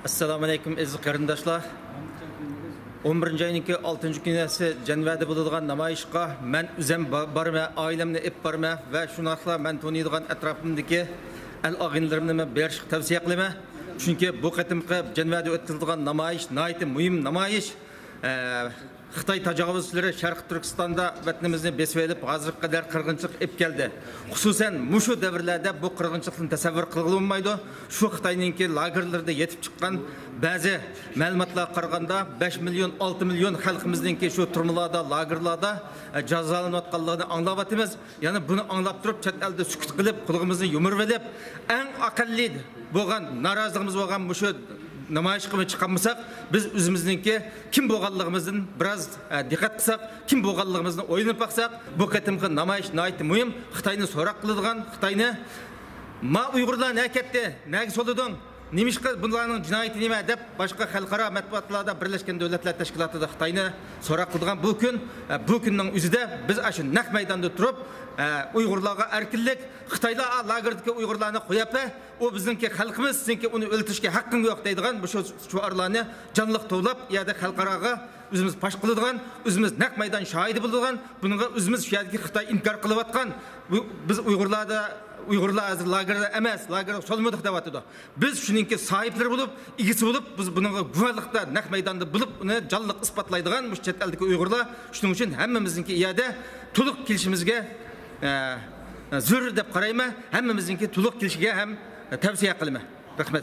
Assalamu alaikum aziz qarindoshlar. 11 ayning 6 kunasi Janvada bo'ladigan namoyishga men o'zim borma, oilamni olib borma va shunaqla men taniydigan atrofimdagi al-og'inlarimni berishga tavsiya qilaman. Chunki bu qatimqi Janvada o'tkazilgan namoyish nihoyatda muhim namoyish. Xitoy tajovuzchilari Sharq Turkistonda vatanimizni besib olib, hozirga qadar qirg'inchilik olib keldi. Xususan, mushu davrlarda bu qirg'inchilikni tasavvur qilib bo'lmaydi. Shu Xitoyninki lagerlarda yetib chiqqan ba'zi ma'lumotlarga qaraganda 5 million, 6 million xalqimizningki shu turmalarda, lagerlarda jazolanayotganligini anglayapmiz. Ya'ni buni anglab turib, chet elda sukut qilib, qulog'imizni yumurib olib, eng aqalli bo'lgan noroziligimiz bo'lgan mushu namoyish qilib chiqamsak, biz o'zimizningki kim bo'lganligimizdan biroz diqqat qilsak, kim bo'lganligimizni o'ylab baqsak, bu qatimqi namoyish nihoyatda muhim. Xitoyni so'roq qiladigan, Xitoyni ma Uyg'urlar nakatdi, nega so'lading? Nimishqa bunlarning jinoyati nima deb boshqa xalqaro matbuotlarda Birlashgan Davlatlar Tashkilotida Xitoyni so'roq qilgan bu kunning o'zida biz shu naq maydonda turib, Uyg'urlarga erkinlik, Xitoylar lagerdagi Uyg'urlarni qo'yib, o bizningki xalqimiz, sizningki uni o'ltirishga haqqing yo'q deydigan bu shuarlarni jonliq to'lab, yerda xalqaroga o'zimiz pash qiladigan, o'zimiz naq maydon shohidi bo'ladigan, bunga o'zimiz shu yerdagi Xitoy inkor qilayotgan, biz Uyg'urlar hozir lagerda emas, lagerda solmadik deyapti. Biz shuningki sohiblari bo'lib, igisi bo'lib, biz bunga guvohlikda naq maydonda bo'lib, uni jonliq isbotlaydigan bu chet eldagi Uyg'urlar, shuning uchun hammamizningki yerda to'liq kelishimizga zarur deb qarayman, hammamizningki to'liq kelishiga ham tavsiya qilaman. Rahmat.